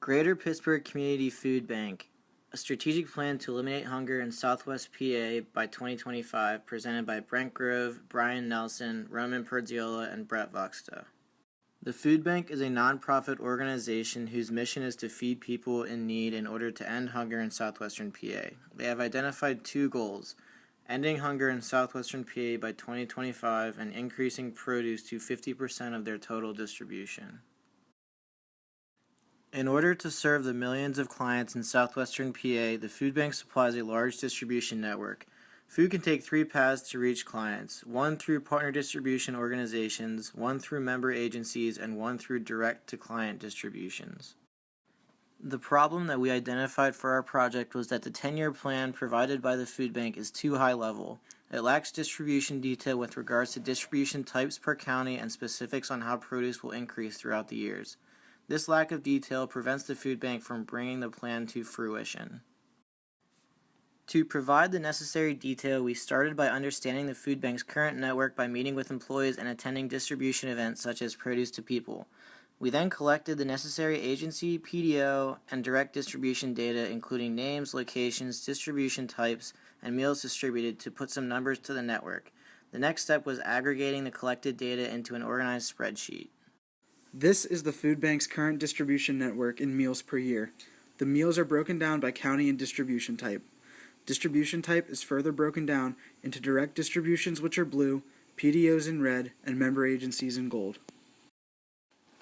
Greater Pittsburgh Community Food Bank, a strategic plan to eliminate hunger in Southwest PA by 2025, presented by Brent Grove, Brian Nelson, Roman Perziola, and Brett Voxta. The food bank is a nonprofit organization whose mission is to feed people in need in order to end hunger in southwestern PA. They have identified two goals: ending hunger in southwestern PA by 2025 and increasing produce to 50% of their total distribution. In order to serve the millions of clients in southwestern PA, the food bank supplies a large distribution network. Food can take three paths to reach clients: one through partner distribution organizations, one through member agencies, and one through direct-to-client distributions. The problem that we identified for our project was that the 10-year plan provided by the food bank is too high level. It lacks distribution detail with regards to distribution types per county and specifics on how produce will increase throughout the years. This lack of detail prevents the food bank from bringing the plan to fruition. To provide the necessary detail, we started by understanding the food bank's current network by meeting with employees and attending distribution events such as Produce to People. We then collected the necessary agency, PDO, and direct distribution data, including names, locations, distribution types, and meals distributed, to put some numbers to the network. The next step was aggregating the collected data into an organized spreadsheet. This is the food bank's current distribution network in meals per year. The meals are broken down by county and distribution type. Distribution type is further broken down into direct distributions, which are blue, PDOs in red, and member agencies in gold.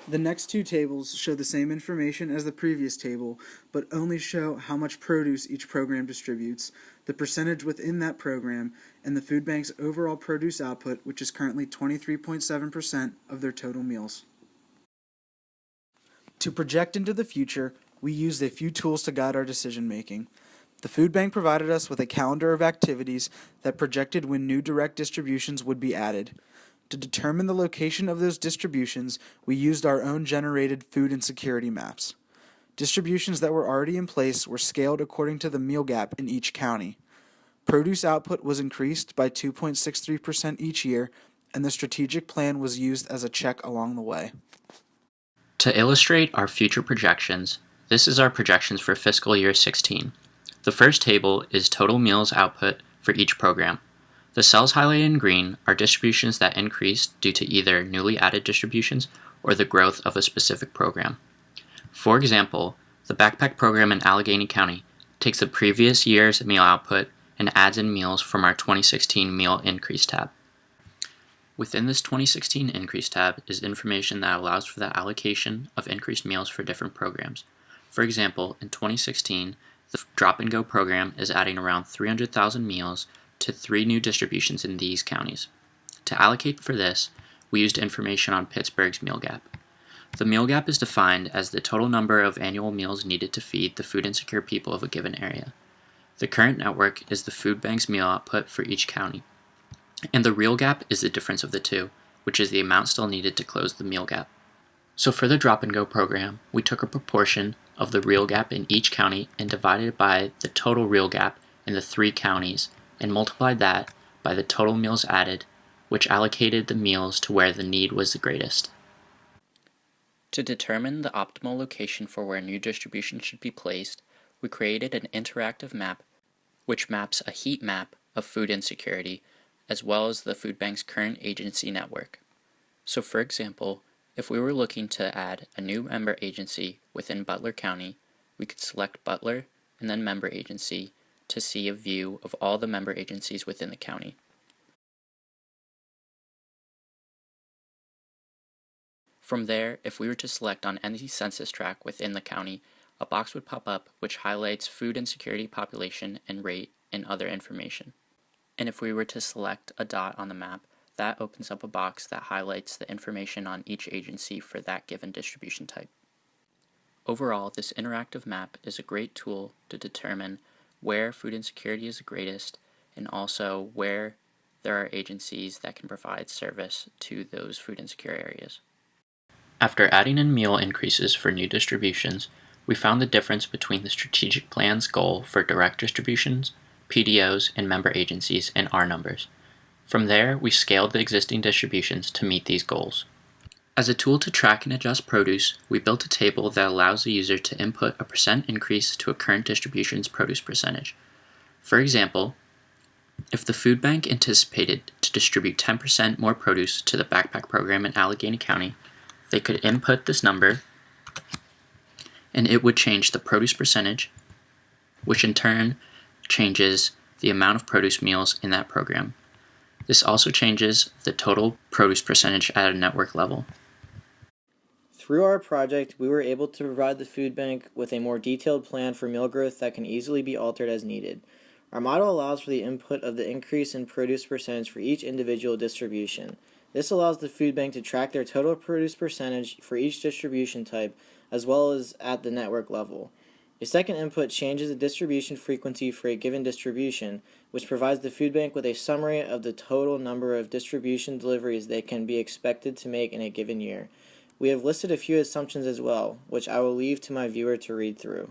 The next two tables show the same information as the previous table, but only show how much produce each program distributes, the percentage within that program, and the food bank's overall produce output, which is currently 23.7% of their total meals. To project into the future, we used a few tools to guide our decision-making. The food bank provided us with a calendar of activities that projected when new direct distributions would be added. To determine the location of those distributions, we used our own generated food insecurity maps. Distributions that were already in place were scaled according to the meal gap in each county. Produce output was increased by 2.63% each year, and the strategic plan was used as a check along the way. To illustrate our future projections, this is our projections for fiscal year 16. The first table is total meals output for each program. The cells highlighted in green are distributions that increased due to either newly added distributions or the growth of a specific program. For example, the backpack program in Allegheny County takes the previous year's meal output and adds in meals from our 2016 meal increase tab. Within this 2016 increase tab is information that allows for the allocation of increased meals for different programs. For example, in 2016, the Drop and Go program is adding around 300,000 meals to 3 new distributions in these counties. To allocate for this, we used information on Pittsburgh's meal gap. The meal gap is defined as the total number of annual meals needed to feed the food insecure people of a given area. The current network is the food bank's meal output for each county. And the real gap is the difference of the two, which is the amount still needed to close the meal gap. So for the Drop and Go program, we took a proportion of the real gap in each county and divided it by the total real gap in the 3 counties and multiplied that by the total meals added, which allocated the meals to where the need was the greatest. To determine the optimal location for where new distribution should be placed, we created an interactive map which maps a heat map of food insecurity as well as the food bank's current agency network. So for example, if we were looking to add a new member agency within Butler County, we could select Butler and then member agency to see a view of all the member agencies within the county. From there, if we were to select on any census tract within the county, a box would pop up which highlights food insecurity population and rate and other information. And if we were to select a dot on the map, that opens up a box that highlights the information on each agency for that given distribution type. Overall, this interactive map is a great tool to determine where food insecurity is the greatest and also where there are agencies that can provide service to those food insecure areas. After adding in meal increases for new distributions, we found the difference between the strategic plan's goal for direct distributions, PDOs, and member agencies and our numbers. From there, we scaled the existing distributions to meet these goals. As a tool to track and adjust produce, we built a table that allows the user to input a % increase to a current distribution's produce percentage. For example, if the food bank anticipated to distribute 10% more produce to the backpack program in Allegheny County, they could input this number and it would change the produce percentage, which in turn changes the amount of produce meals in that program. This also changes the total produce percentage at a network level. Through our project, we were able to provide the food bank with a more detailed plan for meal growth that can easily be altered as needed. Our model allows for the input of the increase in produce percentage for each individual distribution. This allows the food bank to track their total produce percentage for each distribution type, as well as at the network level. A second input changes the distribution frequency for a given distribution, which provides the food bank with a summary of the total number of distribution deliveries they can be expected to make in a given year. We have listed a few assumptions as well, which I will leave to my viewer to read through.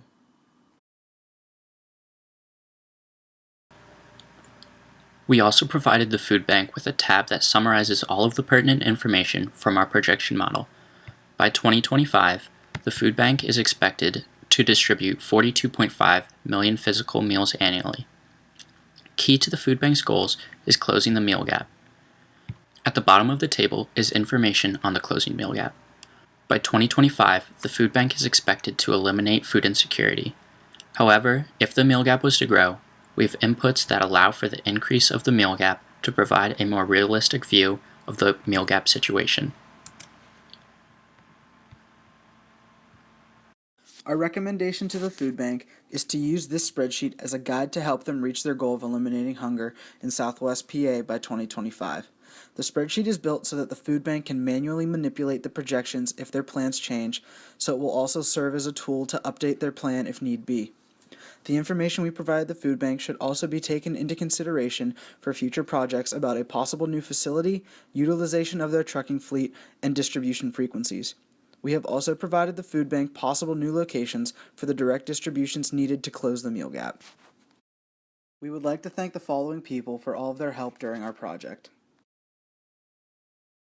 We also provided the food bank with a tab that summarizes all of the pertinent information from our projection model. By 2025, the food bank is expected to distribute 42.5 million physical meals annually. Key to the food bank's goals is closing the meal gap. At the bottom of the table is information on the closing meal gap. By 2025, the food bank is expected to eliminate food insecurity. However, if the meal gap was to grow, we have inputs that allow for the increase of the meal gap to provide a more realistic view of the meal gap situation. Our recommendation to the food bank is to use this spreadsheet as a guide to help them reach their goal of eliminating hunger in Southwest PA by 2025. The spreadsheet is built so that the food bank can manually manipulate the projections if their plans change, so it will also serve as a tool to update their plan if need be. The information we provide the food bank should also be taken into consideration for future projects about a possible new facility, utilization of their trucking fleet, and distribution frequencies. We have also provided the food bank possible new locations for the direct distributions needed to close the meal gap. We would like to thank the following people for all of their help during our project: